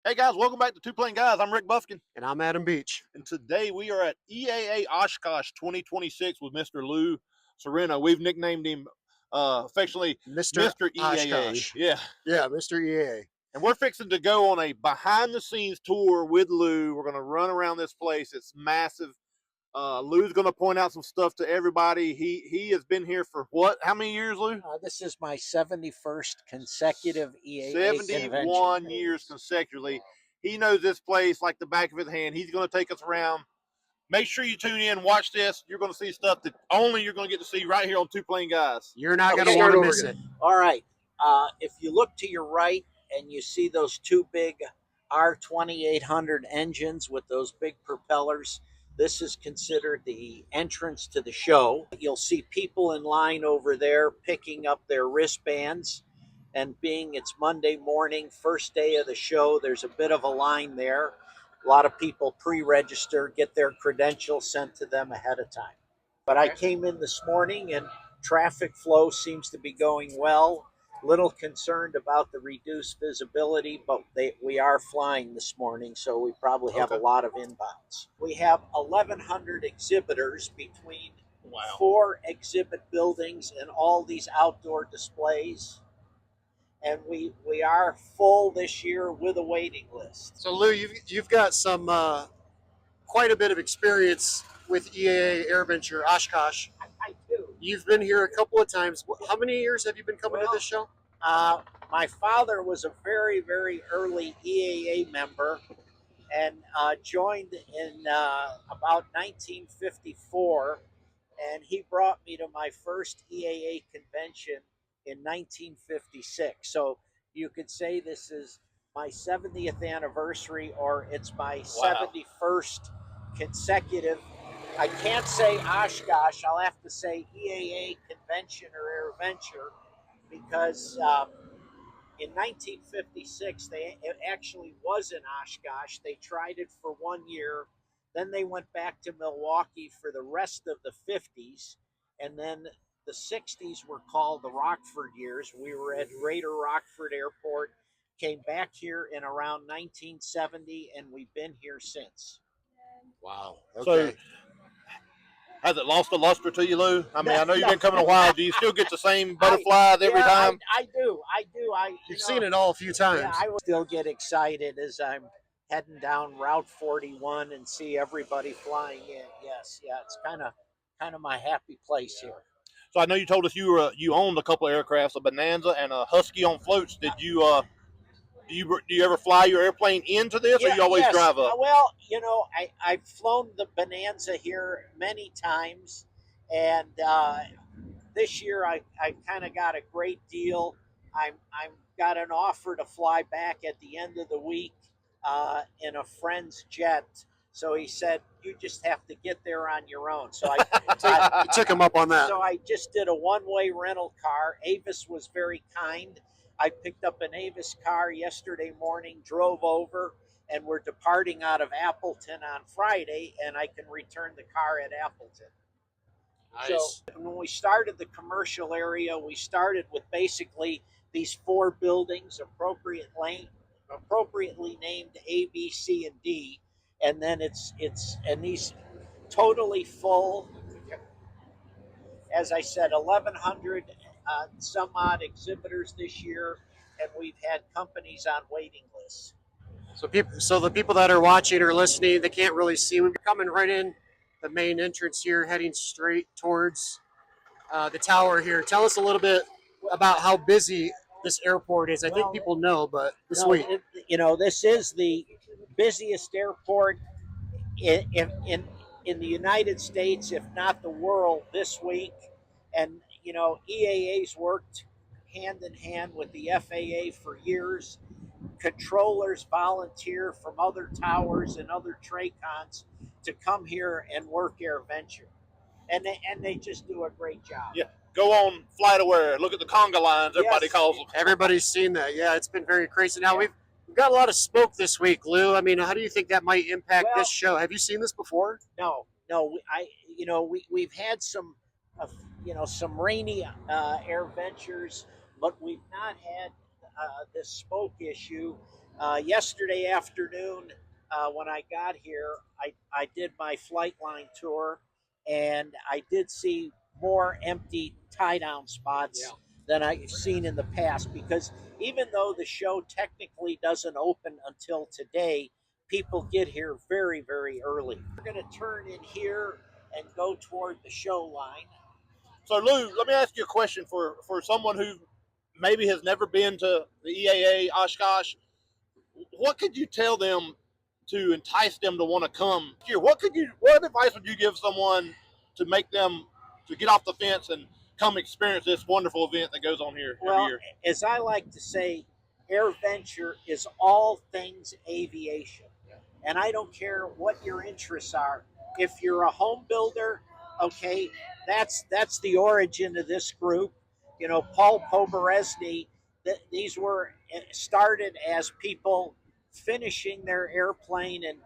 Hey guys, welcome back to Two Plane Guys. I'm Rick Buffkin, And I'm Adam Beach. and today we are at EAA Oshkosh 2026 with Mr. Lou Seno. We've nicknamed him affectionately Mr. EAA. Oshkosh. Yeah, Yeah, Mr. EAA. and we're fixing to go on a behind-the-scenes tour with Lou. We're going to run around this place. It's massive. Lou's going to point out some stuff to everybody. He has been here for what? How many years, Lou? This is my 71st consecutive EAA 71 convention. years consecutively. He knows this place like the back of his hand. He's going to take us around. Make sure you tune in, watch this. You're going to see stuff that only you're going to get to see right here on Two Plane Guys. You're not going Okay. to want to miss it. All right. If you look to your right and you see those two big R2800 engines with those big propellers, this is considered the entrance to the show. You'll see people in line over there picking up their wristbands. And being it's Monday morning, first day of the show, there's a bit of a line there. A lot of people pre-register, get their credentials sent to them ahead of time. But I came in this morning and traffic flow seems to be going well. Little concerned about the reduced visibility, but we are flying this morning, so we probably have a lot of inbounds. We have 1,100 exhibitors between 4 exhibit buildings and all these outdoor displays. And we are full this year with a waiting list. So, Lou, you've got some quite a bit of experience with EAA AirVenture Oshkosh. I do. You've been here a couple of times. How many years have you been coming to this show? My father was a very, very early EAA member and joined in about 1954. And he brought me to my first EAA convention in 1956. So you could say this is my 70th anniversary, or it's my 71st consecutive. I can't say Oshkosh. I'll have to say EAA convention or AirVenture, because in 1956, it actually was in Oshkosh. They tried it for 1 year. Then they went back to Milwaukee for the rest of the 50s. And then the 60s were called the Rockford years. We were at Greater Rockford Airport, came back here in around 1970, and we've been here since. Wow. Okay. So, has it lost a luster to you, Lou? I mean, I know you've been coming a while. Do you still get the same butterflies every time? I do. You've seen it all a few times. Yeah, I will still get excited as I'm heading down Route 41 and see everybody flying in. Yes, yeah, it's kind of my happy place here. So I know you told us you owned a couple of aircrafts, a Bonanza and a Husky on floats. Did you do you ever fly your airplane into this, or you always drive up? Well, I've flown the Bonanza here many times, and this year I kind of got a great deal. I'm got an offer to fly back at the end of the week in a friend's jet. So he said, you just have to get there on your own. So I took him up on that. So I just did a one-way rental car. Avis was very kind. I picked up an Avis car yesterday morning, drove over, and we're departing out of Appleton on Friday, and I can return the car at Appleton. Nice. So when we started the commercial area, we started with basically these 4 buildings, appropriately named A, B, C, and D. And then it's these totally full, as I said, 1,100 some odd exhibitors this year, and we've had companies on waiting lists. So the people that are watching or listening, they can't really see. We're coming right in the main entrance here, heading straight towards the tower here. Tell us a little bit about how busy this airport is. I think people know, but this week. This is the busiest airport in the United States, if not the world, this week. And, EAA's worked hand in hand with the FAA for years. Controllers volunteer from other towers and other TRACONs to come here and work AirVenture. And they just do a great job. Yeah. Go on FlightAware. Look at the conga lines, everybody calls them. Everybody's seen that. Yeah, it's been very crazy. Now, we've got a lot of smoke this week, Lou. I mean, how do you think that might impact this show? Have you seen this before? No. We've had some rainy AirVentures, but we've not had this smoke issue. Yesterday afternoon, when I got here, I did my flight line tour, and I did see more empty tie down spots than I've seen in the past. Because even though the show technically doesn't open until today, people get here very, very early. We're going to turn in here and go toward the show line. So Lou, let me ask you a question for someone who maybe has never been to the EAA Oshkosh. What could you tell them to entice them to want to come here? What advice would you give someone to make them to get off the fence and come experience this wonderful event that goes on here every Well, year? as I like to say, AirVenture is all things aviation. And I don't care what your interests are. If you're a home builder, okay, that's the origin of this group. You know, Paul Poberezny, these were started as people finishing their airplane and,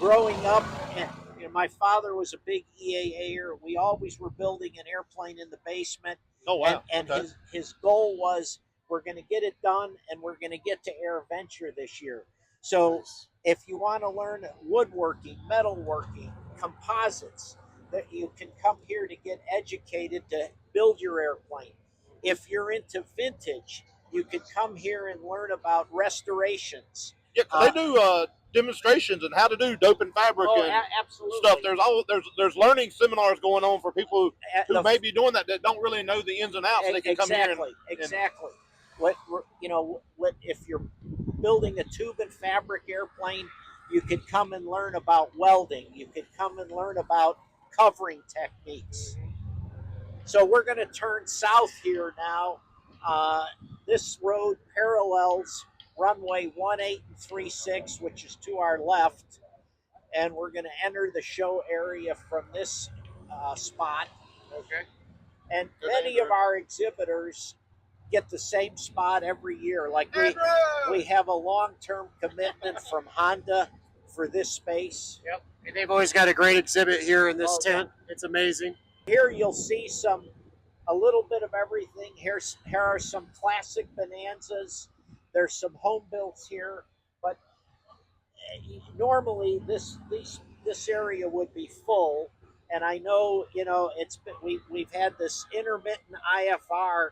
growing up. And, my father was a big EAAer. We always were building an airplane in the basement. Oh wow! And Okay. his goal was, we're going to get it done, and we're going to get to AirVenture this year. So if you want to learn woodworking, metalworking, composites, that you can come here to get educated to build your airplane. If you're into vintage, you can come here and learn about restorations. Yeah, 'cause they do demonstrations and how to do dope and fabric and Absolutely. stuff. There's learning seminars going on for people who may be doing that don't really know the ins and outs. They can come here. Exactly. What if you're building a tube and fabric airplane? You could come and learn about welding. You could come and learn about covering techniques. So we're going to turn south here now. This road parallels runway 1836, which is to our left, and we're going to enter the show area from this spot. Okay. And many of our exhibitors get the same spot every year. Like we have a long-term commitment from Honda for this space. Yep. And they've always got a great exhibit here in this tent. It's amazing. Here you'll see a little bit of everything. Here are some classic Bonanzas. There's some home builds here, but normally this area would be full. And I know, we've had this intermittent IFR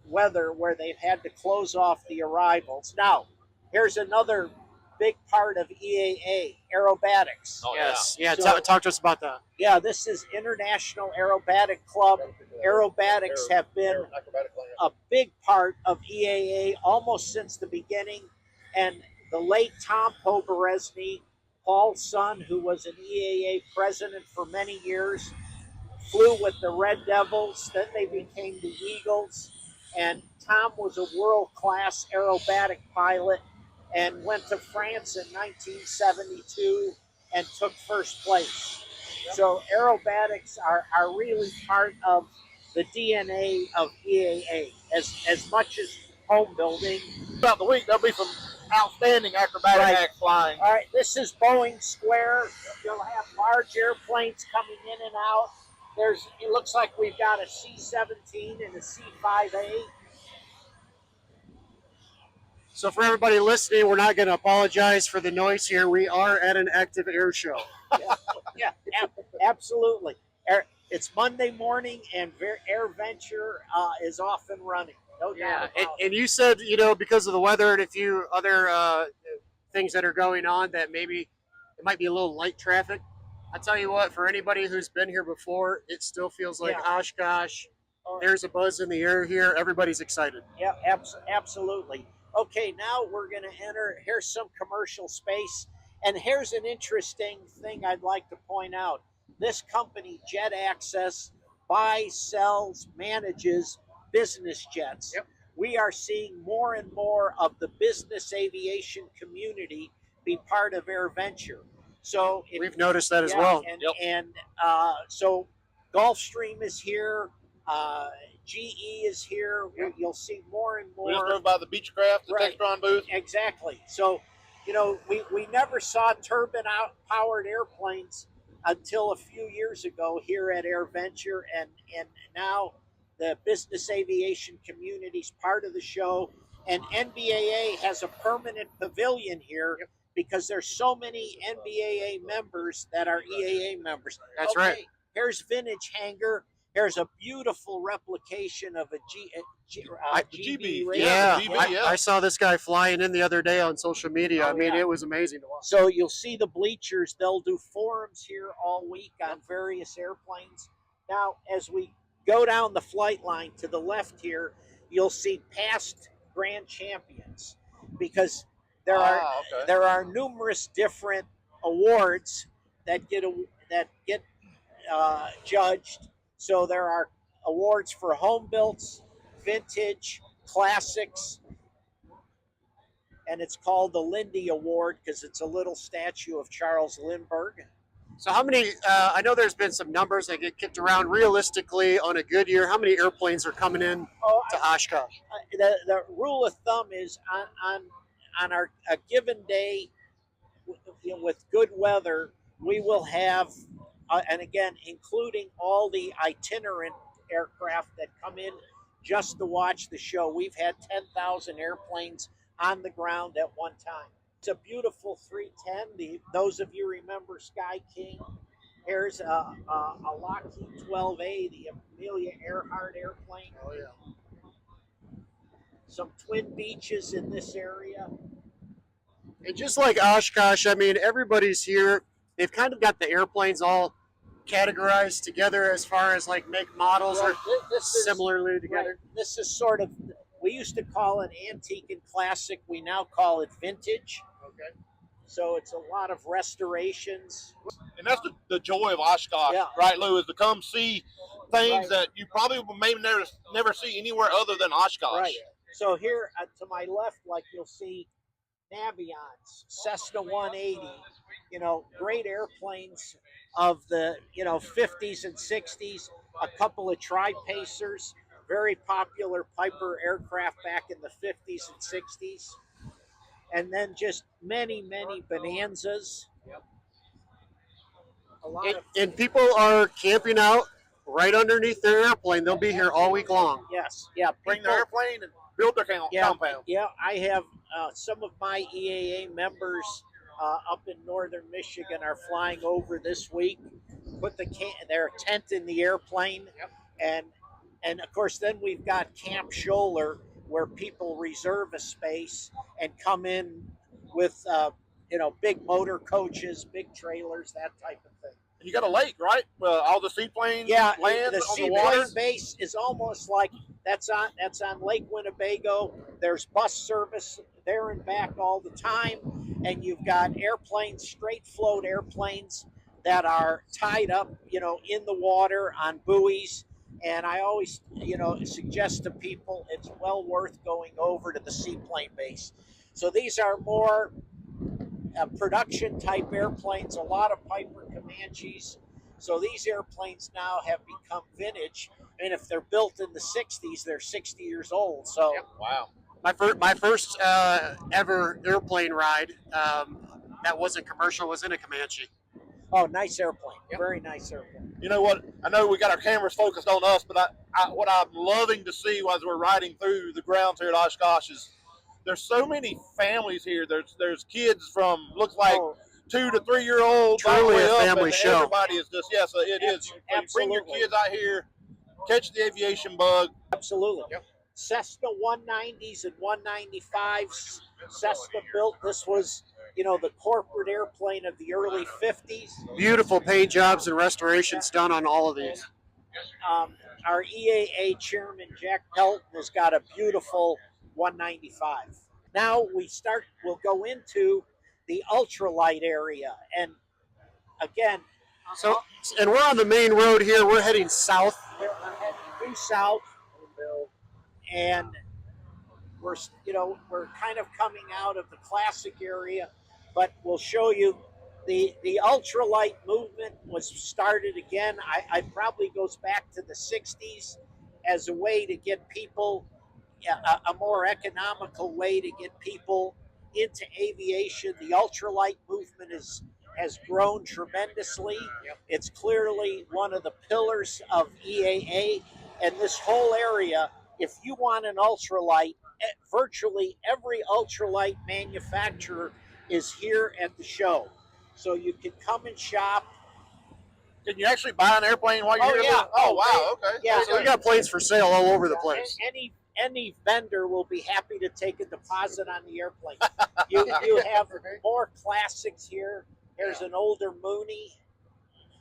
weather where they've had to close off the arrivals. Now, here's another big part of EAA, aerobatics. Oh, yes. Yeah. Talk to us about that. Yeah, this is International Aerobatic Club. Aerobatics have been a big part of EAA almost since the beginning. And the late Tom Poberezny, Paul's son, who was an EAA president for many years, flew with the Red Devils. Then they became the Eagles. And Tom was a world-class aerobatic pilot and went to France in 1972 and took first place. So aerobatics are really part of the DNA of EAA as much as home building. Throughout the week, there'll be some outstanding acrobatic acts flying. All right, this is Boeing Square. You'll have large airplanes coming in and out. It looks like we've got a C-17 and a C-5A. So for everybody listening, we're not going to apologize for the noise here. We are at an active air show. Yeah, absolutely. It's Monday morning, and AirVenture is off and running. No doubt. And you said, because of the weather and a few other things that are going on, that maybe it might be a little light traffic. I tell you what, for anybody who's been here before, it still feels like Oshkosh. There's a buzz in the air here. Everybody's excited. Yeah, absolutely. Okay, now we're going to enter. Here's some commercial space. And here's an interesting thing I'd like to point out. This company, Jet Access, buys, sells, manages business jets. Yep. We are seeing more and more of the business aviation community be part of AirVenture. So we've noticed that as well. And so Gulfstream is here. GE is here. You'll see more and more. We just drove by the Beechcraft, the Textron booth. Exactly. So, we never saw turbine-powered airplanes until a few years ago here at AirVenture, and now the business aviation community is part of the show, And NBAA has a permanent pavilion here because there's so many NBAA members that are EAA members. That's right. Here's Vintage Hangar. Here's a beautiful replication of a GB GB, radio. Yeah, GB, yeah. I saw this guy flying in the other day on social media. Oh, I mean, yeah. it was amazing to watch. So you'll see the bleachers. They'll do forums here all week on various airplanes. Now, as we go down the flight line to the left here, you'll see past grand champions because there are numerous different awards that get judged. So there are awards for home builds, vintage, classics, and it's called the Lindy Award because it's a little statue of Charles Lindbergh. So how many, I know there's been some numbers that get kicked around. Realistically, on a good year, how many airplanes are coming in to Oshkosh? The rule of thumb is on a given day with good weather, we will have, and again, including all the itinerant aircraft that come in just to watch the show, we've had 10,000 airplanes on the ground at one time. It's a beautiful 310. Those of you remember Sky King. Here's a Lockheed 12A, the Amelia Earhart airplane. Oh, yeah. Some Twin Beaches in this area. And just like Oshkosh, I mean, everybody's here. They've kind of got the airplanes all categorized together as far as like make models are similarly together. Right. This is sort of, we used to call it antique and classic. We now call it vintage. Okay. So it's a lot of restorations. And that's the joy of Oshkosh, right, Lou, is to come see things that you probably may never see anywhere other than Oshkosh. Right. So here to my left, like you'll see Navions, Cessna 180, great airplanes of the, 50s and 60s, a couple of tri-pacers, very popular Piper aircraft back in the 50s and 60s. And then just many, many Bonanzas. And people are camping out right underneath their airplane. They'll be here all week long. Yes, yeah. Bring their airplane and build their compound. Yeah, I have some of my EAA members up in northern Michigan are flying over this week. Put their tent in the airplane, and of course then we've got Camp Scholler where people reserve a space and come in with big motor coaches, big trailers, that type of thing. And you got a lake, right? All the seaplanes land the on the water. seaplane base is almost like that's on Lake Winnebago. There's bus service there and back all the time, and you've got airplanes, straight float airplanes that are tied up, in the water on buoys. And I always, suggest to people it's well worth going over to the seaplane base. So these are more production type airplanes, a lot of Piper Comanches. So these airplanes now have become vintage. And if they're built in the 60s, they're 60 years old. So wow. My first ever airplane ride that wasn't commercial was in a Comanche. Oh, nice airplane. Very nice airplane. You know what? I know we got our cameras focused on us, but what I'm loving to see as we're riding through the grounds here at Oshkosh is there's so many families here. There's kids from looks like 2 to 3 year olds. Truly a family show. Everybody is just it is. Bring your kids out here, catch the aviation bug. Absolutely. Yep. Cessna 190s and 195s. Cessna built. This was, the corporate airplane of the early 50s. Beautiful paint jobs and restorations done on all of these. Our EAA chairman, Jack Pelton, has got a beautiful 195. Now we'll go into the ultralight area. And again, and we're on the main road here. We're heading south. We're heading due south. And we're kind of coming out of the classic area, but we'll show you the ultralight movement was started again. I probably goes back to the 60s as a way to get people, a more economical way to get people into aviation. The ultralight movement has grown tremendously. It's clearly one of the pillars of EAA, and this whole area, if you want an ultralight, virtually every ultralight manufacturer is here at the show. So you can come and shop. Can you actually buy an airplane while you're Oh, here? yeah. Oh, wow. Okay. Yeah. So we got planes for sale all over the place. Any vendor will be happy to take a deposit on the airplane. You have more classics here. There's an older Mooney.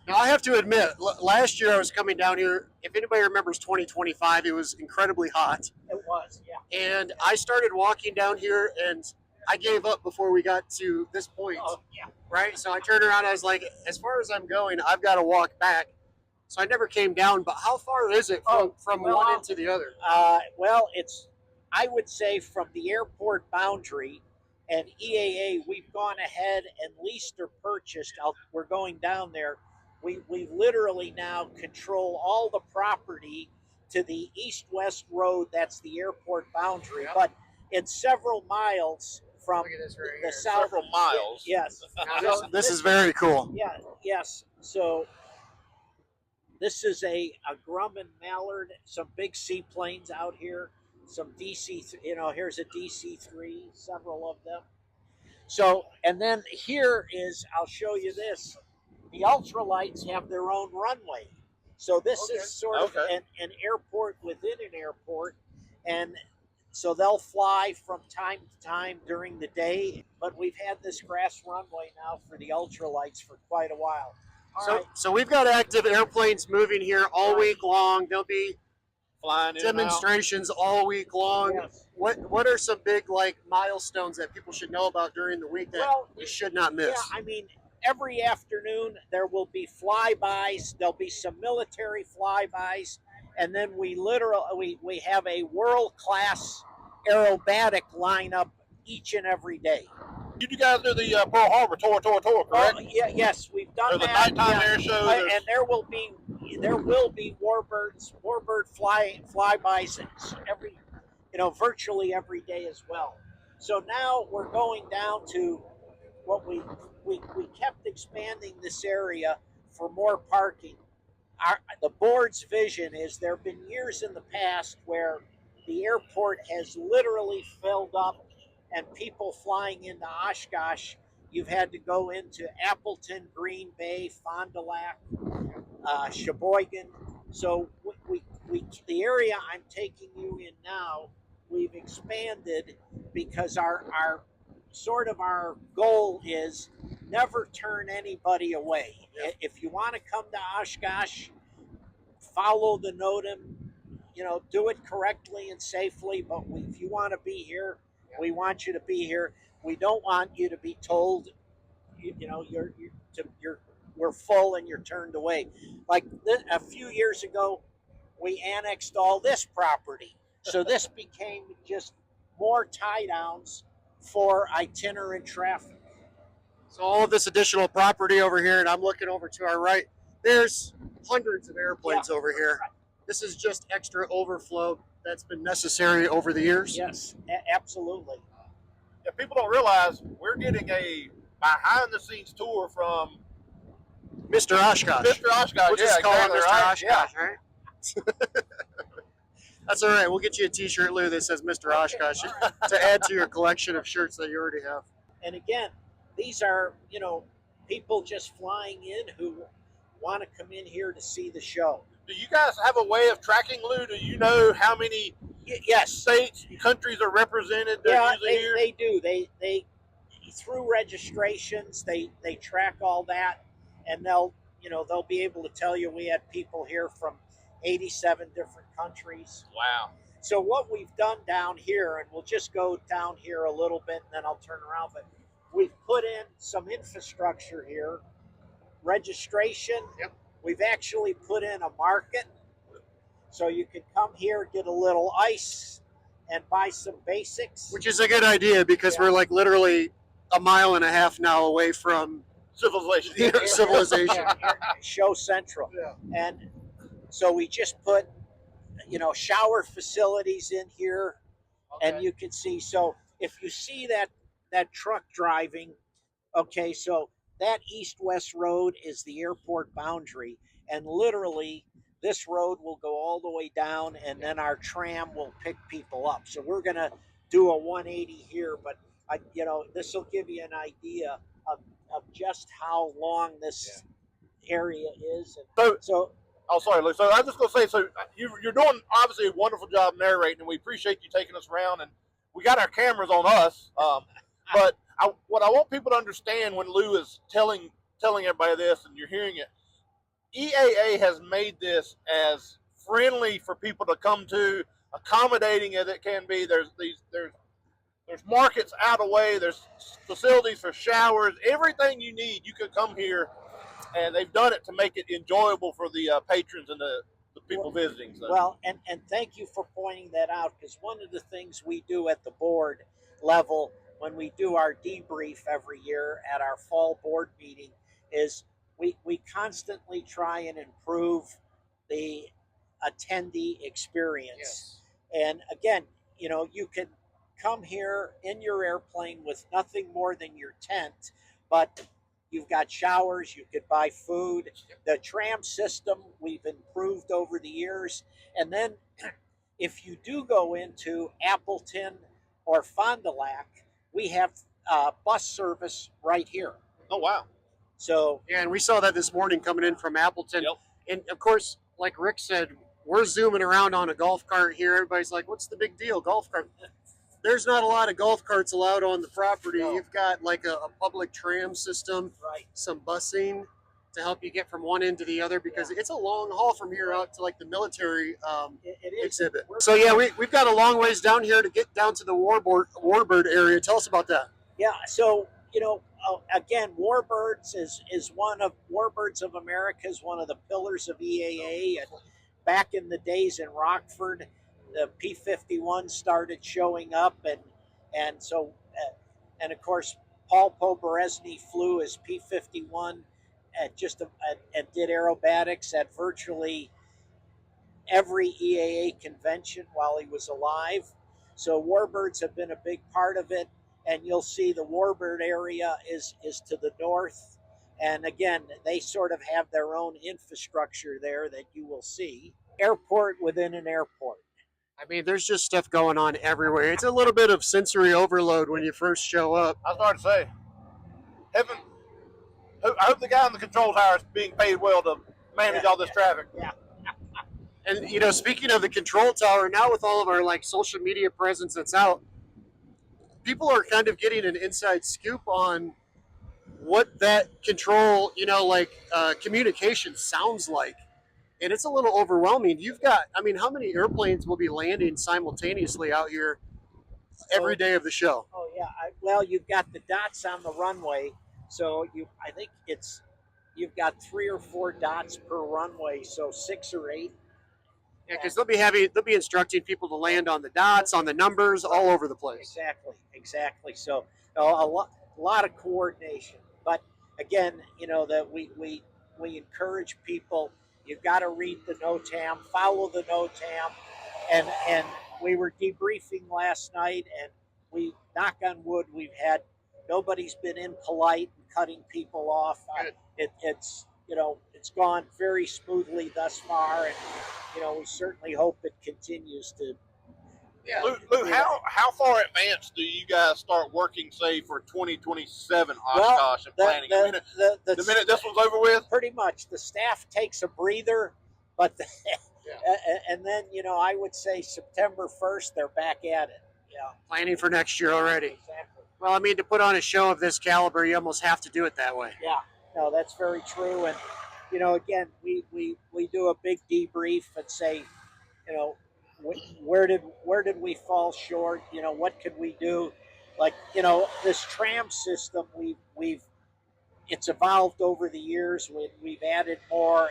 Now, I have to admit, last year I was coming down here. If anybody remembers 2025, it was incredibly hot. It was, yeah. And I started walking down here, and I gave up before we got to this point. Oh, yeah. Right? So I turned around, I was like, as far as I'm going, I've got to walk back. So I never came down, but how far is it from one end to the other? Well, it's, I would say, from the airport boundary and EAA, we've gone ahead and leased or purchased. We're going down there. We literally now control all the property to the east-west road. That's the airport boundary. Yep. But it's several miles from the south. Several miles. Yes. This is very cool. Yeah. Yes. So this is a Grumman Mallard. Some big seaplanes out here. Some DC. Here's a DC-3. Several of them. So, and then here is, I'll show you this. The ultralights have their own runway. So this is sort of an airport within an airport. And so they'll fly from time to time during the day. But we've had this grass runway now for the ultralights for quite a while. So we've got active airplanes moving here all week long. There'll be flying demonstrations all week long. Yes. What are some big milestones that people should know about during the week that you should not miss? Yeah, I mean, every afternoon there will be flybys. There'll be some military flybys, and then we have a world-class aerobatic lineup each and every day. You guys do the Pearl Harbor tour, correct? Oh, yes, we've done There's that. a nighttime air show, and there will be warbird flybys virtually every day as well. So now we're going down to what we kept expanding this area for more parking. The board's vision is there have been years in the past where the airport has literally filled up, and people flying into Oshkosh, you've had to go into Appleton, Green Bay, Fond du Lac, Sheboygan. So the area I'm taking you in now, we've expanded because our goal is never turn anybody away. Yep. If you want to come to Oshkosh, follow the NOTAM, do it correctly and safely. But if you want to be here, we want you to be here. We don't want you to be told, we're full and you're turned away. Like a few years ago, we annexed all this property. So this became just more tie downs for itinerant traffic. So all of this additional property over here, and I'm looking over to our right, there's hundreds of airplanes over here. This is just extra overflow that's been necessary over the years. Yes, absolutely. Yeah, people don't realize we're getting a behind-the-scenes tour from Mr. Oshkosh. Mr. Oshkosh, We'll just call him Mr. Oshkosh, yeah. right? That's all right. We'll get you a T-shirt, Lou, that says Mr. Oshkosh to add to your collection of shirts that you already have. And again, these are, people just flying in who want to come in here to see the show. Do you guys have a way of tracking, Lou? Do you know how many states, countries are represented? Yeah, they do. They through registrations, they track all that, and they'll be able to tell you we had people here from 87 different countries. Wow. So what we've done down here, and we'll just go down here a little bit, and then I'll turn around, but we've put in some infrastructure here, registration. Yep. We've actually put in a market, so you can come here, get a little ice, and buy some basics. Which is a good idea because we're literally a mile and a half now away from civilization. Civilization. Show Central. Yeah. And so we just put, shower facilities in here, and you can see. So if you see that truck driving, so that east-west road is the airport boundary, and literally this road will go all the way down, and then our tram will pick people up. So we're gonna do a 180 here, but this will give you an idea of just how long this area is. And so oh, sorry, Lou. So I was just going to say, so you're doing obviously a wonderful job narrating, and we appreciate you taking us around. And we got our cameras on us, but what I want people to understand when Lou is telling everybody this, and you're hearing it, EAA has made this as friendly for people to come to, accommodating as it can be. There's markets out of the way. There's facilities for showers, everything you need. You can come here, and they've done it to make it enjoyable for the patrons and the people visiting. So. Well, and thank you for pointing that out, because one of the things we do at the board level when we do our debrief every year at our fall board meeting is we constantly try and improve the attendee experience. Yes. And again, you can come here in your airplane with nothing more than your tent, but you've got showers, you could buy food. The tram system we've improved over the years. And then if you do go into Appleton or Fond du Lac, we have bus service right here. Oh, wow. So yeah, and we saw that this morning coming in from Appleton. Yep. And of course, like Rick said, we're zooming around on a golf cart here. Everybody's like, what's the big deal? Golf cart. There's not a lot of golf carts allowed on the property. No. You've got like a public tram system, right. some busing to help you get from one end to the other, because it's a long haul from here out to like the military it is. exhibit. So yeah, we've got a long ways down here to get down to the Warbird area. Tell us about that. Yeah, so again, Warbirds is one of Warbirds of America is one of the pillars of EAA. And back in the days in Rockford, the P-51 started showing up, and so and of course Paul Poberezny flew his P-51 and did aerobatics at virtually every EAA convention while he was alive. So Warbirds have been a big part of it. And you'll see the Warbird area is to the north. And again, they sort of have their own infrastructure there that you will see. Airport within an airport. I mean, there's just stuff going on everywhere. It's a little bit of sensory overload when you first show up. I was about to say, I hope the guy in the control tower is being paid well to manage all this traffic. Yeah. And, speaking of the control tower, now with all of our like social media presence that's out, people are kind of getting an inside scoop on what that control, communication sounds like. And it's a little overwhelming. You've got, how many airplanes will be landing simultaneously out here every day of the show? Oh, yeah. Well, you've got the dots on the runway. So I think you've got 3 or 4 dots per runway. So 6 or 8. Yeah, because they'll be instructing people to land on the dots, on the numbers, all over the place. Exactly. So a lot of coordination. But again, that we encourage people. You've got to read the NOTAM, follow the NOTAM, and we were debriefing last night, and we, knock on wood, nobody's been impolite and cutting people off. It's gone very smoothly thus far, and we certainly hope it continues to. Yeah. Lou, how far advanced do you guys start working, say, for 2027 Oshkosh and planning? The minute this one's over with? Pretty much. The staff takes a breather, but and then, I would say September 1st, they're back at it. Yeah. Planning for next year already. Exactly. Well, to put on a show of this caliber, you almost have to do it that way. Yeah. No, that's very true. And, again, we do a big debrief and say, where did we fall short? What could we do? Like, this tram system, it's evolved over the years. We've added more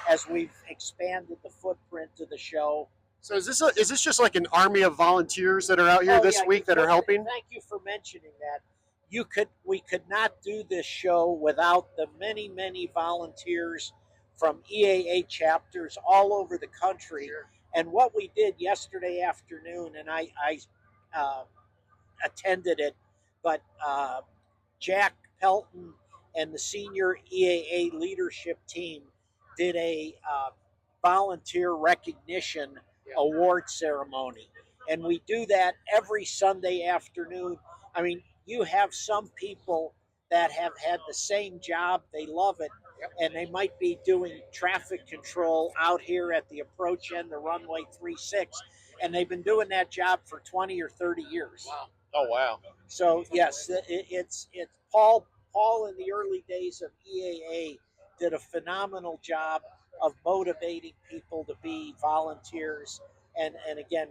as we've expanded the footprint of the show. So is this just like an army of volunteers that are out here this week that are helping? Thank you for mentioning that. We could not do this show without the many, many volunteers from EAA chapters all over the country. Sure. And what we did yesterday afternoon, and I attended it, but Jack Pelton and the senior EAA leadership team did a volunteer recognition award ceremony. And we do that every Sunday afternoon. I mean, you have some people that have had the same job, they love it, and they might be doing traffic control out here at the approach end, the runway 36, and they've been doing that job for 20 or 30 years. Wow. Oh wow! So yes, it's Paul in the early days of EAA did a phenomenal job of motivating people to be volunteers, and again,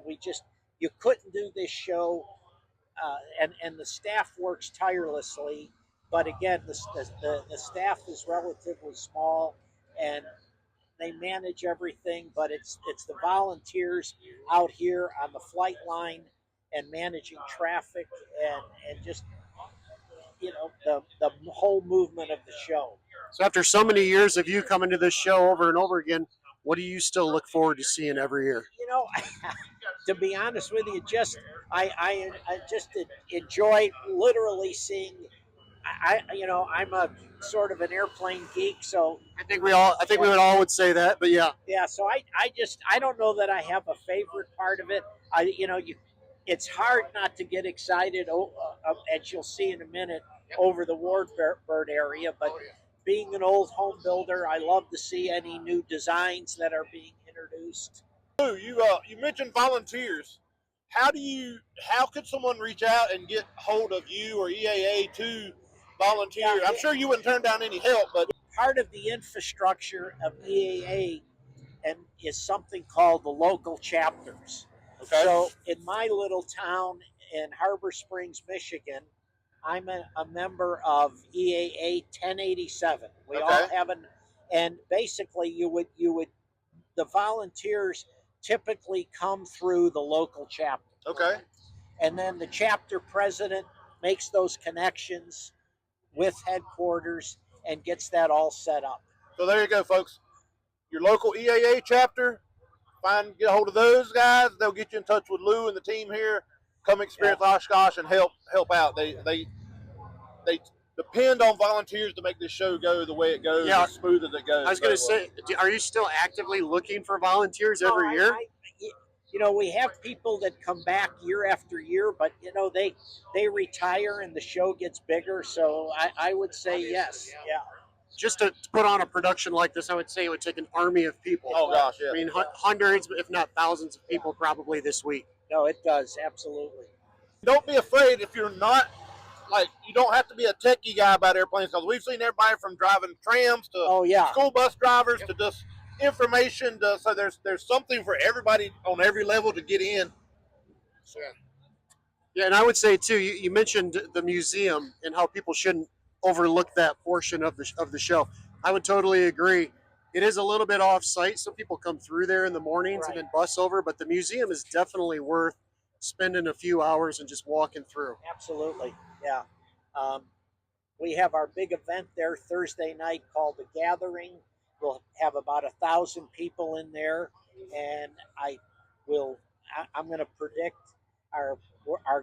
you couldn't do this show, and the staff works tirelessly, but again, the staff is relatively small, and they manage everything, but it's the volunteers out here on the flight line and managing traffic, and just the whole movement of the show. So after so many years of you coming to this show over and over again, what do you still look forward to seeing every year? To be honest with you, I just enjoy literally seeing. I'm a sort of an airplane geek, so I think we would say that, but yeah. yeah. So I don't know that I have a favorite part of it. It's hard not to get excited, as you'll see in a minute, over the Warbird area. But being an old home builder, I love to see any new designs that are being introduced. Lou, you mentioned volunteers. How could someone reach out and get hold of you or EAA to volunteer? I'm sure you wouldn't turn down any help, but part of the infrastructure of EAA is something called the local chapters. okay. So in my little town in Harbor Springs, Michigan, I'm a member of EAA 1087. We all Okay. have and basically the volunteers typically come through the local chapter. Okay. And then the chapter president makes those connections with headquarters and gets that all set up. So there you go, folks. Your local EAA chapter, get a hold of those guys. They'll get you in touch with Lou and the team here. Come experience Oshkosh and help out. They depend on volunteers to make this show go the way it goes, as smooth as it goes. I was going to say, are you still actively looking for volunteers every year? We have people that come back year after year, but they retire and the show gets bigger. So I would say yes. Yeah. Just to put on a production like this, I would say it would take an army of people. Oh gosh, yeah. I mean, hundreds, if not thousands of people probably this week. No, it does, absolutely. Don't be afraid if you're not, you don't have to be a techie guy about airplanes, because we've seen everybody from driving trams to school bus drivers to just information. So there's something for everybody on every level to get in. So. Yeah, and I would say too, you mentioned the museum and how people shouldn't overlook that portion of the show. I would totally agree. It is a little bit off site, so people come through there in the mornings and then bus over, but the museum is definitely worth spending a few hours and just walking through. Absolutely, yeah. We have our big event there Thursday night called The Gathering. We'll have about 1,000 people in there, and I'm going to predict our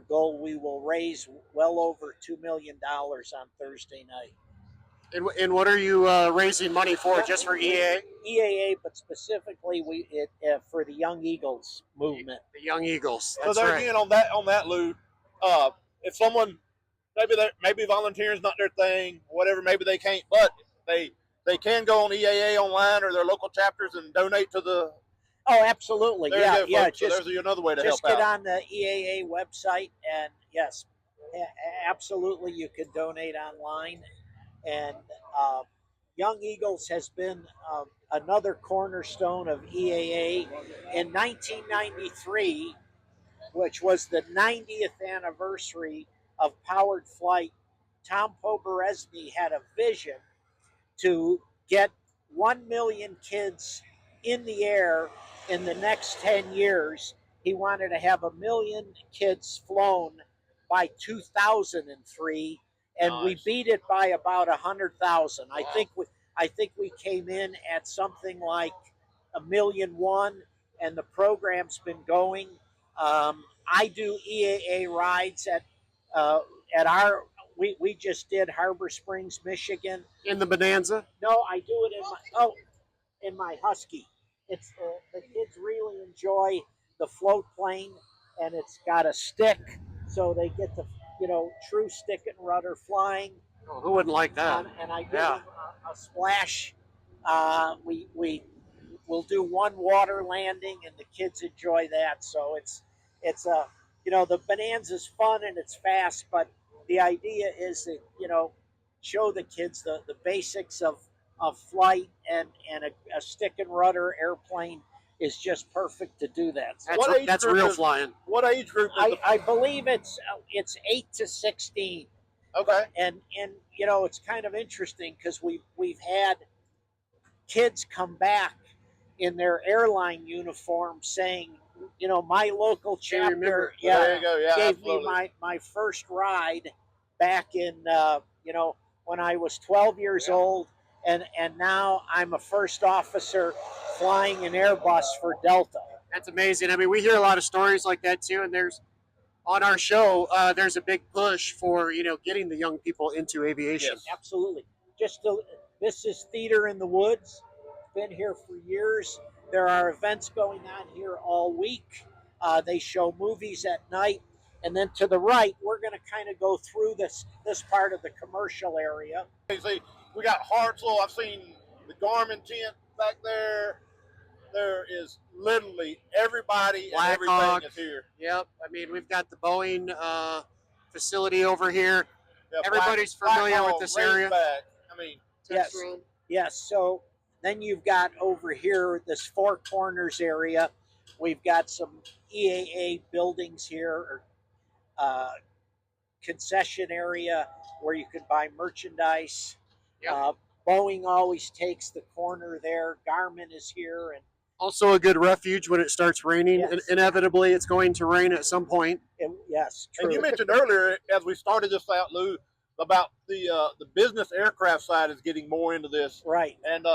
goal. We will raise well over $2 million on Thursday night. And what are you raising money for? Just for EAA? EAA, but specifically for the Young Eagles movement. The Young Eagles. That's so there again on that, Lou. If someone maybe volunteering is not their thing, whatever, maybe they can't, but they can go on EAA online or their local chapters and donate to the. Oh, absolutely. There you go, folks. So there's another way to help out. Just get on the EAA website, and yes, absolutely, you can donate online. And Young Eagles has been another cornerstone of EAA. In 1993, which was the 90th anniversary of Powered Flight, Tom Poberezny had a vision to get 1 million kids in the air in the next 10 years. He wanted to have 1 million kids flown by 2003. And we beat it by about 100,000. Wow. I think we came in at something like 1.1 million, and the program's been going. I do EAA rides at our. We just did Harbor Springs, Michigan. In the Bonanza? No, I do it in my Husky. It's the kids really enjoy the float plane. and it's got a stick, so they get the true stick and rudder flying. Oh, who wouldn't like that? And I give Yeah. them a splash. We will do one water landing, and the kids enjoy that. So it's a the Bonanza's fun and it's fast, but the idea is that show the kids the basics of flight, and a stick and rudder airplane is just perfect to do that. So That's real flying. What age group is I believe it's 8 to 16. Okay. And it's kind of interesting because we've had kids come back in their airline uniform saying, my local chapter, There you go. Yeah, gave absolutely. me my first ride back in when I was 12 years old, and now I'm a first officer flying an Airbus for Delta. That's amazing. I mean, we hear a lot of stories like that too, and there's on our show, there's a big push for getting the young people into aviation. Yes. Absolutely. This is Theater in the Woods. Been here for years. There are events going on here all week. They show movies at night, and then to the right, we're going to kind of go through this part of the commercial area. See, we got Hartsel. I've seen the Garmin tent back there. There is literally everybody and everything is here. Yep. I mean, we've got the Boeing facility over here. Yeah, Everybody's familiar with this area. I mean, Yes. Yes. So then you've got over here this Four Corners area. We've got some EAA buildings here, or concession area where you can buy merchandise. Yep. Boeing always takes the corner there. Garmin is here, and also a good refuge when it starts raining. Yes. Inevitably, it's going to rain at some point. Yes, true. And you mentioned earlier, as we started this out, Lou, about the business aircraft side is getting more into this. Right. And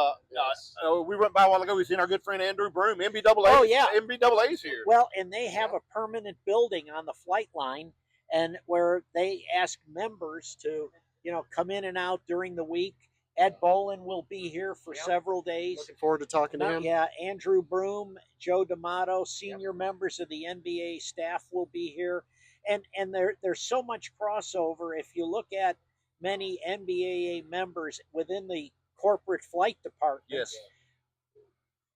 we went by a while ago. We seen our good friend Andrew Broom, MBAA. Oh, yeah. MBAA's here. Well, and they have a permanent building on the flight line, and where they ask members to, come in and out during the week. Ed Bolin will be here for several days. Looking forward to talking to him. Yeah, Andrew Broom, Joe D'Amato, senior members of the NBA staff will be here. And there's so much crossover. If you look at many NBAA members within the corporate flight department, Yes.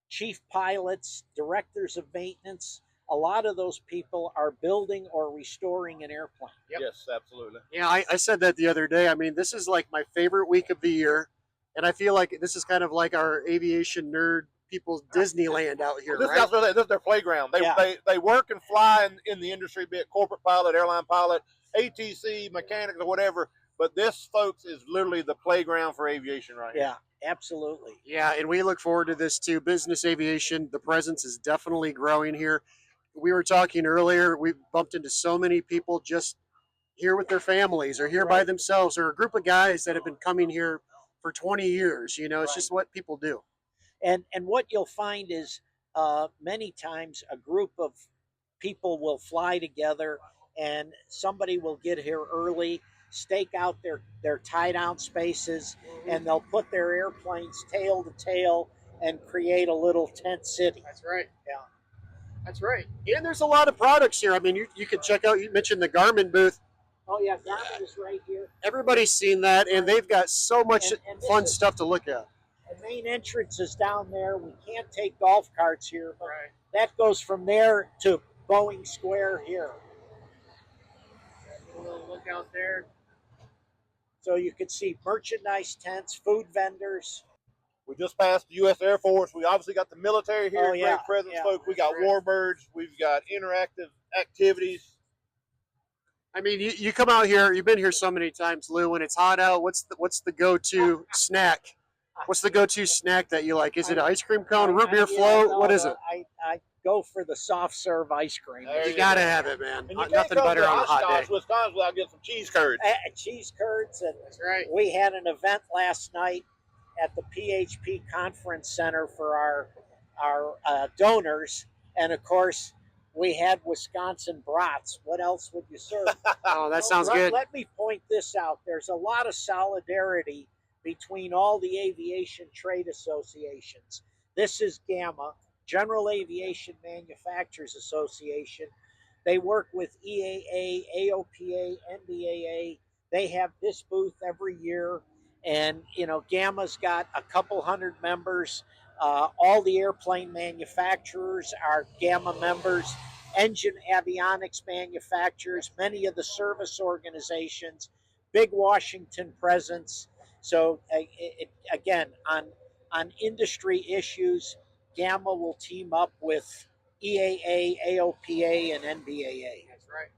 chief pilots, directors of maintenance, a lot of those people are building or restoring an airplane. Yep. Yes, absolutely. Yeah, I said that the other day. I mean, this is like my favorite week of the year, and I feel like this is kind of like our aviation nerd people's Disneyland out here, This right? is their playground. They work and fly in the industry, be it corporate pilot, airline pilot, ATC, mechanics, or whatever. But this, folks, is literally the playground for aviation right here. Yeah, absolutely. Yeah, and we look forward to this too. Business aviation, the presence is definitely growing here. We were talking earlier, we bumped into so many people just here with their families or here by themselves, or a group of guys that have been coming here for 20 years. It's just what people do. And what you'll find is many times a group of people will fly together, and somebody will get here early, stake out their tie down spaces, and they'll put their airplanes tail to tail and create a little tent city. That's right. Yeah. That's right. And there's a lot of products here. I mean, you can check out, you mentioned the Garmin booth. Oh, yeah, Garmin is right here. Everybody's seen that, and they've got so much And fun stuff to look at. The main entrance is down there. We can't take golf carts here, but that goes from there to Boeing Square here. A little look out there. So you can see merchandise tents, food vendors. We just passed the U.S. Air Force. We obviously got the military here. Oh, yeah, Great presence, yeah. folks. We got warbirds. We've got interactive activities. I mean, you come out here. You've been here so many times, Lou. When it's hot out, what's the go-to snack? What's the go-to snack that you like? Is it an ice cream cone, root beer float? No, what is it? I go for the soft serve ice cream. You gotta have it, man. And you can't Nothing come better to on a hot Oshkosh, day. Wisconsin without getting some cheese curds. Cheese curds, and That's right. we had an event last night at the PHP Conference Center for our donors, and of course we had Wisconsin brats. What else would you serve? Oh, that sounds good. Let me point this out. There's a lot of solidarity between all the aviation trade associations. This is GAMA, General Aviation Manufacturers Association. They work with EAA, AOPA, NBAA. They have this booth every year, and Gamma's got a couple hundred members. All the airplane manufacturers are Gamma members, engine avionics manufacturers, many of the service organizations, big Washington presence. So again, on industry issues, Gamma will team up with EAA, AOPA, and NBAA. That's right.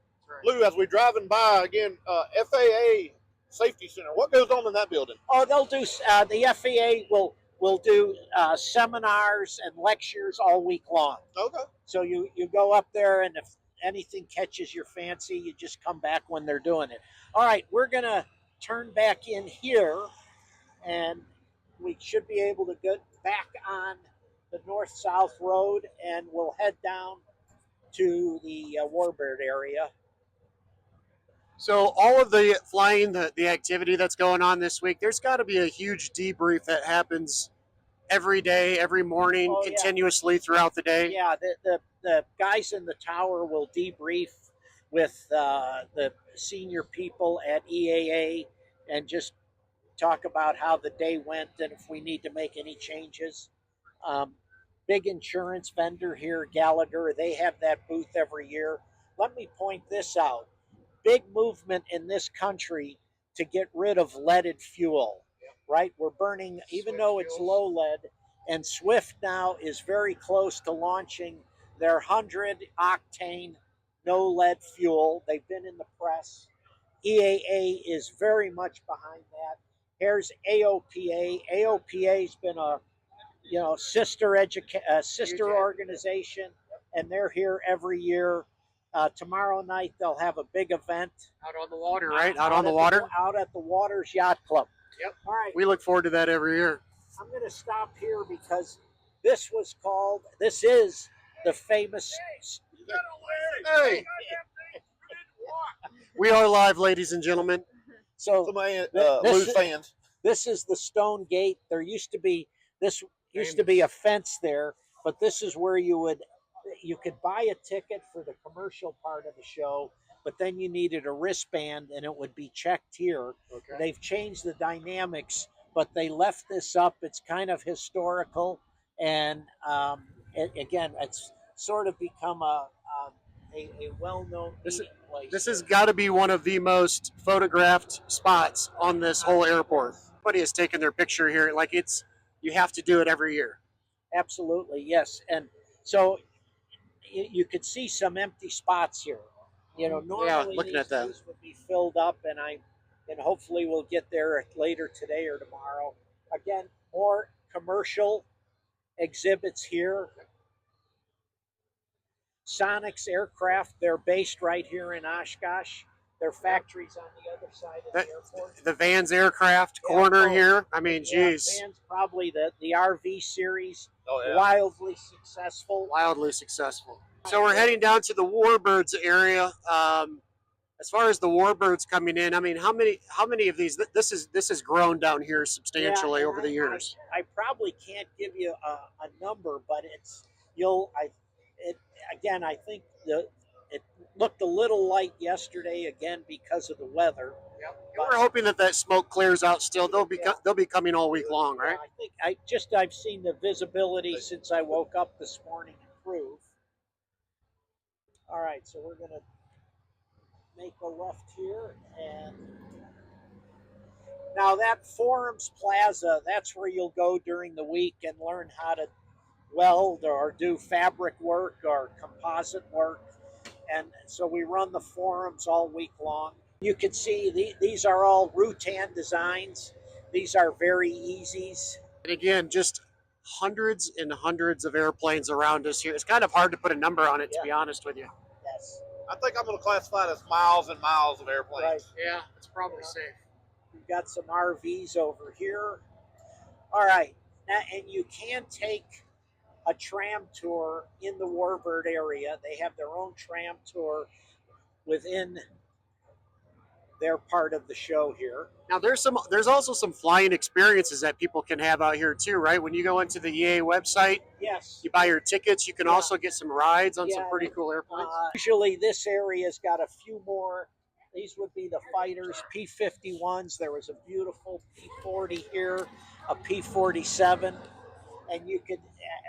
Lou, as we're driving by again, FAA Safety Center. What goes on in that building? Oh, they'll do the FAA will do seminars and lectures all week long. Okay. So you go up there, and if anything catches your fancy, you just come back when they're doing it. All right, we're gonna turn back in here, and we should be able to get back on the north-south road, and we'll head down to the Warbird area. So all of the flying, the activity that's going on this week, there's got to be a huge debrief that happens every day, every morning, continuously throughout the day. Yeah, the guys in the tower will debrief with the senior people at EAA and just talk about how the day went and if we need to make any changes. Big insurance vendor here, Gallagher, they have that booth every year. Let me point this out. Big movement in this country to get rid of leaded fuel, right? We're burning, even though it's low lead, and Swift now is very close to launching their 100 octane no lead fuel. They've been in the press. EAA is very much behind that. Here's AOPA. AOPA's been a sister organization, and they're here every year. Tomorrow night they'll have a big event out on the water, right? Out on the water, out at the Waters Yacht Club. Yep. All right. We look forward to that every year. I'm going to stop here because this is the famous. Hey. We are live, ladies and gentlemen. So, Lou fans. This is the Stone Gate. There used to be a fence there, but this is where you could buy a ticket for the commercial part of the show, but then you needed a wristband and it would be checked here. Okay. They've changed the dynamics, but they left this up. It's kind of historical, and it's sort of become a well-known meeting place. This has got to be one of the most photographed spots on this whole airport. Everybody has taken their picture here. You have to do it every year. Absolutely, yes. And so you could see some empty spots here. Normally looking at that, these would be filled up, and hopefully we'll get there later today or tomorrow. Again, more commercial exhibits here. Sonic's aircraft, they're based right here in Oshkosh. Their factories on the other side of the airport. The Vans aircraft corner here. I mean, geez. Vans, probably the RV series. Oh, yeah. Wildly successful. So we're heading down to the Warbirds area. As far as the Warbirds coming in, I mean, how many of these? This has grown down here substantially over the years. I probably can't give you a number, but I think it looked a little light yesterday again because of the weather. Yep. We're hoping that smoke clears out still. They'll be coming all week long, right? I think I've seen the visibility since I woke up this morning improve. All right, so we're gonna make a left here, and now that Forums Plaza, that's where you'll go during the week and learn how to weld or do fabric work or composite work. And so we run the forums all week long. You can see these are all Rutan designs. These are very easies. And again, just hundreds and hundreds of airplanes around us here. It's kind of hard to put a number on it, to be honest with you. Yes. I think I'm going to classify it as miles and miles of airplanes. Right. Yeah, it's probably safe. We've got some RVs over here. All right. Now, and you can take a tram tour in the Warbird area. They have their own tram tour within they're part of the show here. Now there's also some flying experiences that people can have out here too, right? When you go into the EA website, Yes. you buy your tickets, you can Yeah. also get some rides on some Yeah, pretty cool airplanes. Usually this area's got a few more. These would be the fighters, P-51s. There was a beautiful P-40 here, a P-47, and you could.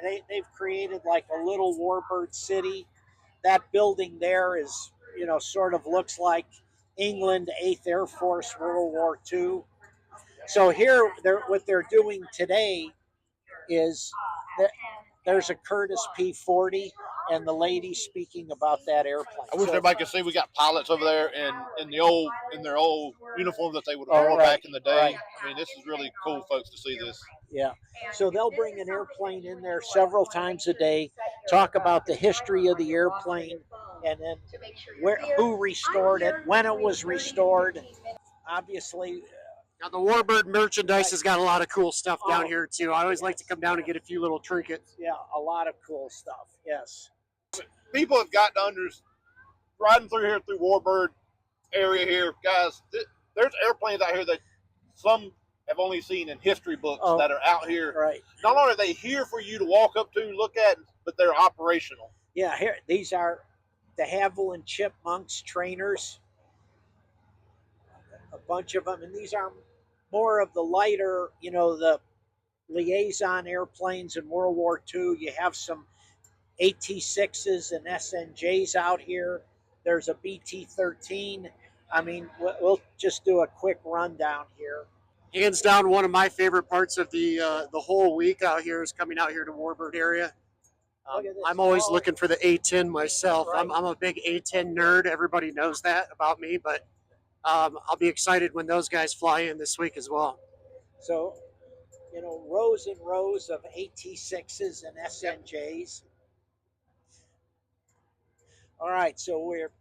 They've created like a little warbird city. That building there is, sort of looks like England 8th Air Force, World War II. So here, what they're doing today is that there's a Curtis P-40, and the lady speaking about that airplane. I wish everybody could see we got pilots over there in their old uniform that they would have worn right, back in the day. right. I mean, this is really cool, folks, to see this. Yeah. So they'll bring an airplane in there several times a day, talk about the history of the airplane, and then who restored it, when it was restored. Obviously, Now the Warbird merchandise Right. has got a lot of cool stuff down Oh, here too. I always like to come down and get a few little trinkets. yeah, a lot of cool stuff. Yes. People have gotten under riding through here through Warbird area here, guys. There's airplanes out here that some have only seen in history books that are out here. Right. Not only are they here for you to walk up to, look at, but they're operational. Yeah, here these are the Haviland Chipmunks trainers. A bunch of them, and these are more of the lighter, the liaison airplanes in World War II. You have some AT-6s and SNJs out here. There's a BT-13. I mean, we'll just do a quick rundown here. Hands down, one of my favorite parts of the whole week out here is coming out here to Warbird area. I'm always looking for the A10 myself. Right. I'm a big A10 nerd. Everybody knows that about me, but I'll be excited when those guys fly in this week as well. So, rows and rows of AT-6s and SNJs. All right, so we're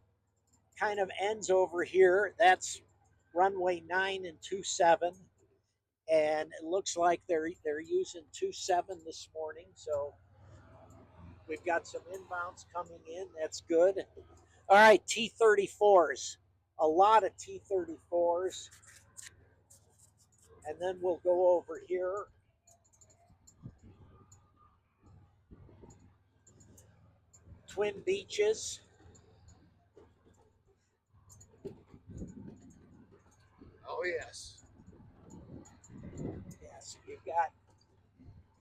kind of ends over here. That's runway 9 and 27, and it looks like they're using 27 this morning. So we've got some inbounds coming in. That's good. All right, T-34s. A lot of T-34s. And then we'll go over here. Twin Beaches. Oh yes. Yes, you've got.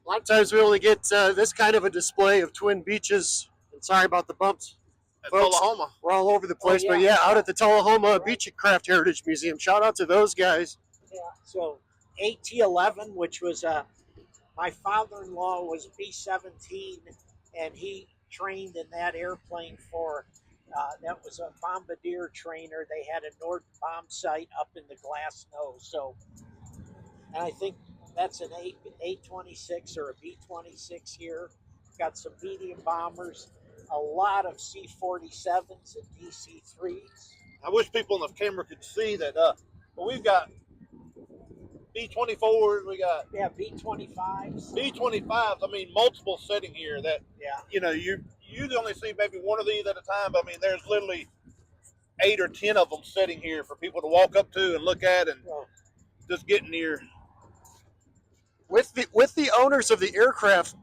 A lot of times we only get this kind of a display of Twin Beaches. And sorry about the bumps. At Folks, Tullahoma. we're all over the place, Oh, but yeah. yeah, out at the Tullahoma Beechcraft Heritage Museum. Shout out to those guys. Yeah, so AT-11, which was my father-in-law was B-17, and he trained in that airplane for, that was a bombardier trainer. They had a Nord bomb sight up in the glass nose. So, and I think that's an A-26 or a B-26 here. Got some medium bombers, a lot of C-47s and DC-3s. I wish people on the camera could see that. But we've got B-24s, we got B-25s. B-25s. I mean, multiple sitting here that you only see maybe one of these at a time. But I mean, there's literally 8 or 10 of them sitting here for people to walk up to and look at and just get near. With the owners of the aircraft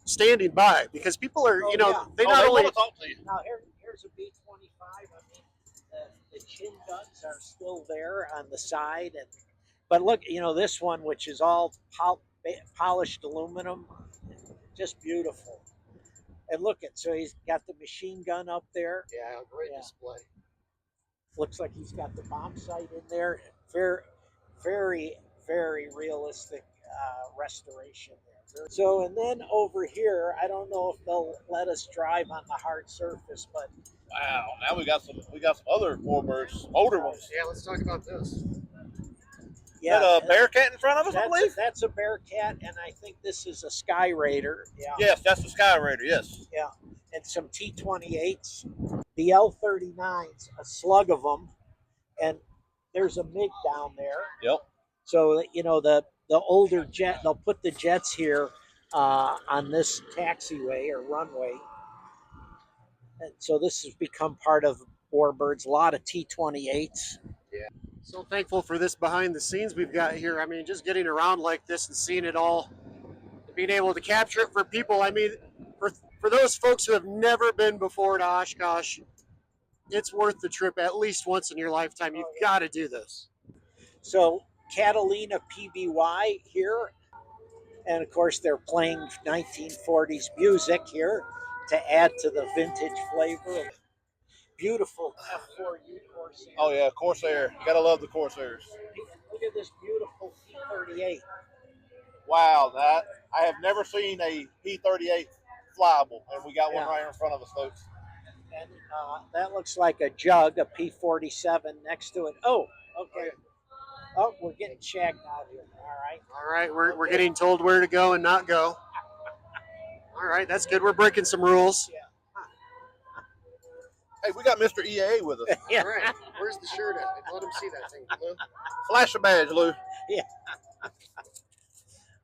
standing by, because people are, they not only want to talk to you. Now here's a B-25. I mean, the chin guns are still there on the side, but look, this one, which is all polished aluminum, just beautiful. And look so he's got the machine gun up there. Yeah, great display. Looks like he's got the bomb sight in there. Very, very, very realistic restoration there. So, and then over here, I don't know if they'll let us drive on the hard surface, but wow, now we got some other Warbirds, older ones. Yeah, let's talk about this. Yeah, is that a Bearcat in front of us, I believe? That's a Bearcat, and I think this is a Sky Raider. Yeah. Yes, that's the Sky Raider, yes. Yeah, and some T-28s. The L-39s, a slug of them, and there's a MiG down there. Yep. So, the older jet, they'll put the jets here on this taxiway or runway. And so this has become part of Warbirds, a lot of T-28s. Yeah. So thankful for this behind the scenes we've got here. I mean, just getting around like this and seeing it all, being able to capture it for people. I mean, for those folks who have never been before to Oshkosh, it's worth the trip at least once in your lifetime. You've got to do this. So Catalina PBY here, and of course they're playing 1940s music here to add to the vintage flavor. Beautiful F4U Corsair. Oh yeah, Corsair. You gotta love the Corsairs. Look at this beautiful P-38. Wow, that I have never seen a P-38 flyable, and we got one right in front of us, folks. And that looks like a jug, a P-47 next to it. Oh, okay. Oh, we're getting shagged out here. All right, we're getting told where to go and not go. All right, that's good. We're breaking some rules. Yeah. Hey, we got Mr. EAA with us. All right, where's the shirt at? Let him see that thing, Lou. Flash a badge, Lou. Yeah.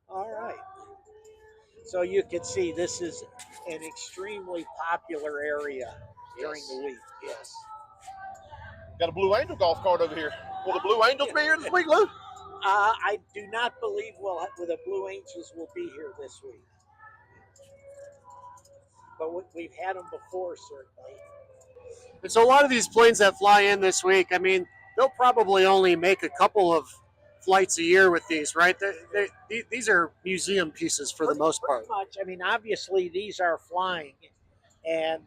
All right. So you can see this is an extremely popular area during the week. Yes. Got a Blue Angel golf cart over here. Will the Blue Angels be here this week, Lou? I do not believe the Blue Angels will be here this week. But we've had them before, certainly. And so a lot of these planes that fly in this week, I mean, they'll probably only make a couple of flights a year with these, right? These are museum pieces for the most part. Pretty much. I mean, obviously these are flying, and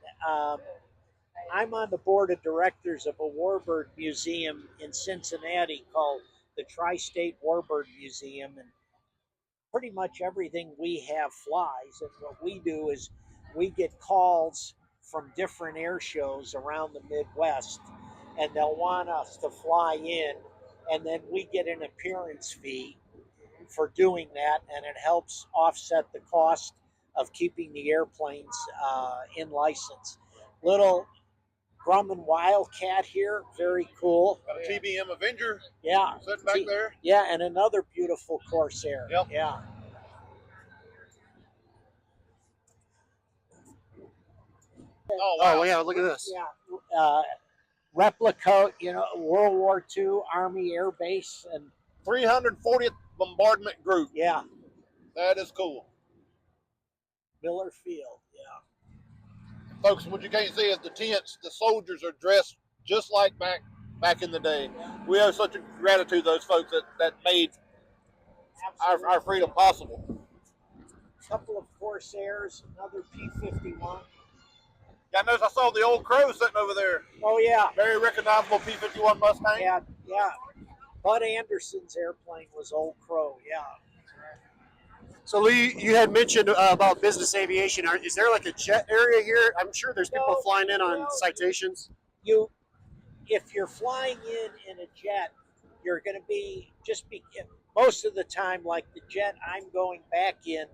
I'm on the board of directors of a warbird museum in Cincinnati called the Tri-State Warbird Museum, and pretty much everything we have flies. And what we do is we get calls from different air shows around the Midwest, and they'll want us to fly in, and then we get an appearance fee for doing that, and it helps offset the cost of keeping the airplanes in license. Little Grumman Wildcat here, very cool. Got a TBM Avenger. Yeah. Sitting back there. Yeah, and another beautiful Corsair. Yep. Yeah. Oh, wow. Oh, yeah, look at this. Yeah. Replica, World War II Army Air Base, and 340th Bombardment Group. yeah, That is cool. Miller Field. Yeah. Folks, what you can't see is the tents. The soldiers are dressed just like back in the day. We owe such a gratitude to those folks that made our freedom possible. A couple of Corsairs, another P-51. Yeah, I noticed I saw the old Crow sitting over there. Oh, yeah. Very recognizable P-51 Mustang. Yeah. Bud Anderson's airplane was Old Crow, yeah. So Lee, you had mentioned about business aviation. Is there like a jet area here? I'm sure there's people flying in on citations. If you're flying in a jet, you're going to be most of the time, like the jet I'm going back in,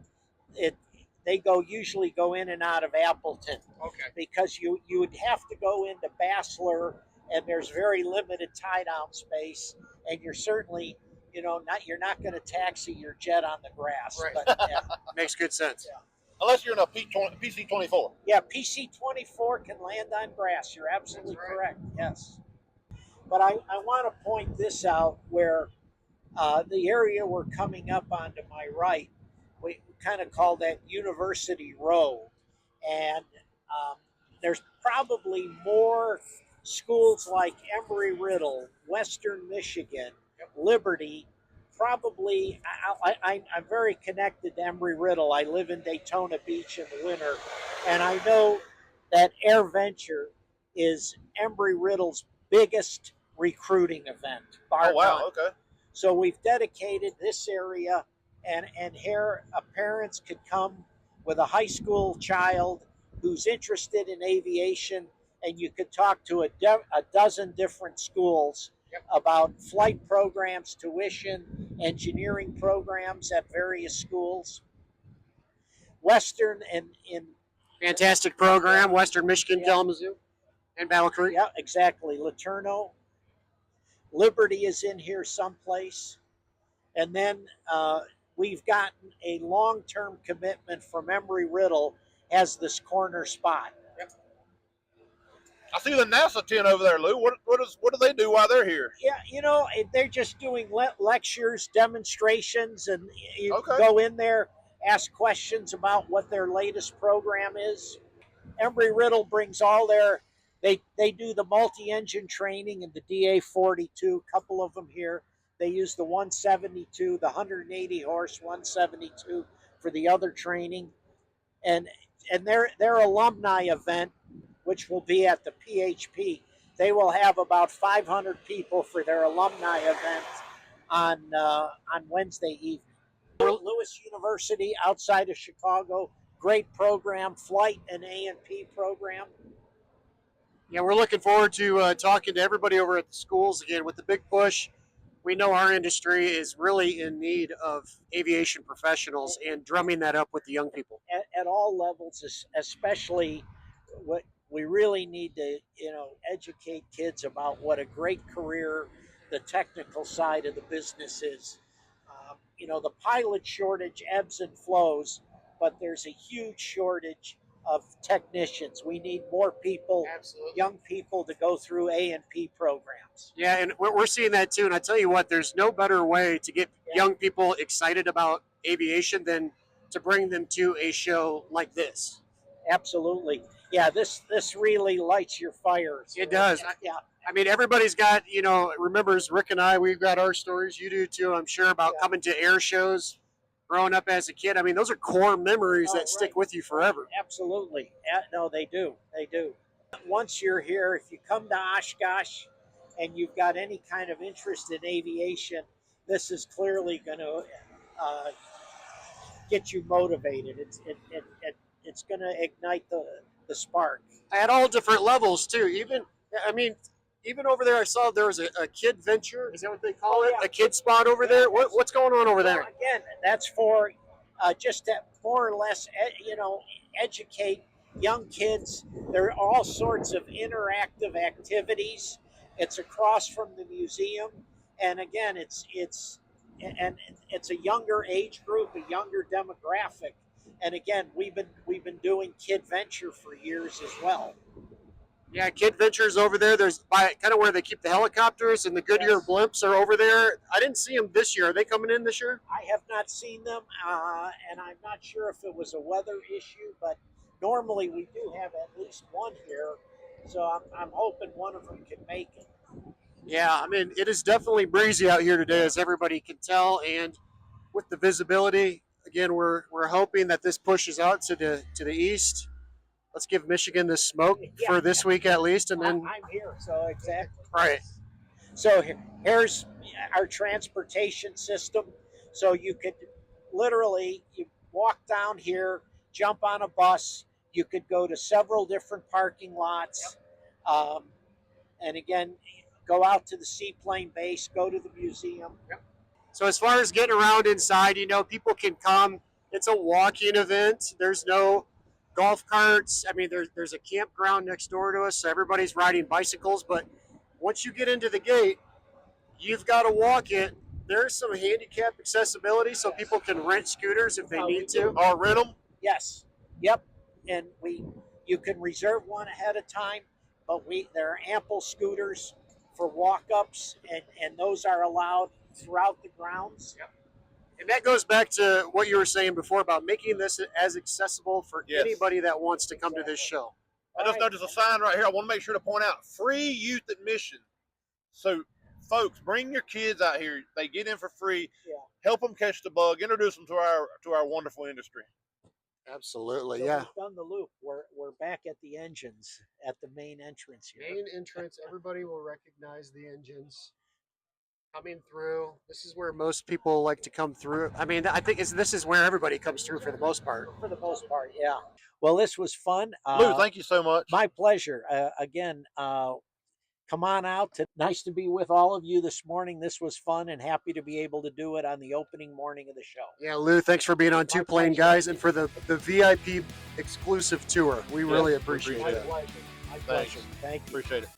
they usually go in and out of Appleton. Okay. Because you would have to go into Bassler, and there's very limited tie down space, and you're certainly you're not going to taxi your jet on the grass. Right. But, yeah. Makes good sense. Yeah. Unless you're in a PC-24. Yeah, PC-24 can land on grass. You're absolutely correct. Yes. But I want to point this out where the area we're coming up on to my right, we kind of call that University Row. And there's probably more schools like Embry-Riddle, Western Michigan, Liberty. Probably, I'm very connected to Embry-Riddle. I live in Daytona Beach in the winter, and I know that AirVenture is Embry-Riddle's biggest recruiting event. Oh, wow, okay. So we've dedicated this area, and here parents could come with a high school child who's interested in aviation, and you could talk to a dozen different schools about flight programs, tuition, engineering programs at various schools. Western and in Fantastic program, Western Michigan, Kalamazoo, and Battle Creek. Yeah, exactly. Laterno. Liberty is in here someplace. And then we've gotten a long-term commitment from Embry-Riddle as this corner spot. I see the NASA tent over there, Lou. What do they do while they're here? Yeah, they're just doing lectures, demonstrations, and you Okay. go in there, ask questions about what their latest program is. Embry-Riddle brings all their they do the multi-engine training in the DA-42, a couple of them here. They use the 172, the 180 horse 172 for the other training, and their alumni event, which will be at the PHP. They will have about 500 people for their alumni event on Wednesday evening. Lewis University outside of Chicago, great program, flight and A&P program. Yeah, we're looking forward to talking to everybody over at the schools again with the big push. We know our industry is really in need of aviation professionals and drumming that up with the young people. At all levels, especially what we really need to, educate kids about what a great career the technical side of the business is. The pilot shortage ebbs and flows, but there's a huge shortage of technicians. We need more people, Absolutely. young people, to go through A&P programs. Yeah, and we're seeing that too. And I tell you what, there's no better way to get young people excited about aviation than to bring them to a show like this. Absolutely. Yeah, this really lights your fires. It does. Yeah. I mean, everybody's got, remembers Rick and I, we've got our stories. You do too, I'm sure, about coming to air shows growing up as a kid. I mean, those are core memories that stick with you forever. Absolutely. No, they do. They do. Once you're here, if you come to Oshkosh and you've got any kind of interest in aviation, this is clearly going to get you motivated. It's going to ignite the spark. At all different levels too. Even over there, I saw there was a kid venture. Is that what they call it? A kid spot over there. What's going on over there? Again, that's for just to more or less, educate young kids. There are all sorts of interactive activities. It's across from the museum, and again, it's a younger age group, a younger demographic. And again, we've been doing Kid Venture for years as well. Yeah, Kid Ventures over there. There's by kind of where they keep the helicopters, and the Goodyear blimps are over there. I didn't see them this year. Are they coming in this year? I have not seen them, and I'm not sure if it was a weather issue, but normally we do have at least one here, so I'm hoping one of them can make it. Yeah, I mean, it is definitely breezy out here today, as everybody can tell, and with the visibility, again, we're hoping that this pushes out to the east. Let's give Michigan the smoke for this week at least, and then I'm here, so exactly right. So here's our transportation system. So you could literally you walk down here, jump on a bus. You could go to several different parking lots, and again, go out to the seaplane base, go to the museum. So as far as getting around inside, people can come. It's a walking event. There's no golf carts. I mean, there's a campground next door to us, so everybody's riding bicycles. But once you get into the gate, you've got to walk it. There's some handicap accessibility, so people can rent scooters if they need to. Or rent them? Yes. Yep. And you can reserve one ahead of time, but there are ample scooters for walk-ups, and those are allowed throughout the grounds. Yep. And that goes back to what you were saying before about making this as accessible for anybody that wants to come to this show. I just noticed a sign right here. I want to make sure to point out free youth admission. So, folks, bring your kids out here. They get in for free. Yeah. Help them catch the bug. Introduce them to our wonderful industry. Absolutely, So yeah. we've done the loop. We're back at the engines at the main entrance here. Main entrance. Everybody will recognize the engines coming through. This is where most people like to come through. I mean, I think this is where everybody comes through for the most part. For the most part, yeah. Well, this was fun. Lou, thank you so much. My pleasure. Again, come on out. Nice to be with all of you this morning. This was fun, and happy to be able to do it on the opening morning of the show. Yeah, Lou, thanks for being on Two Plane Guys and for the VIP exclusive tour. We really appreciate it. My pleasure. Thank you. Appreciate it.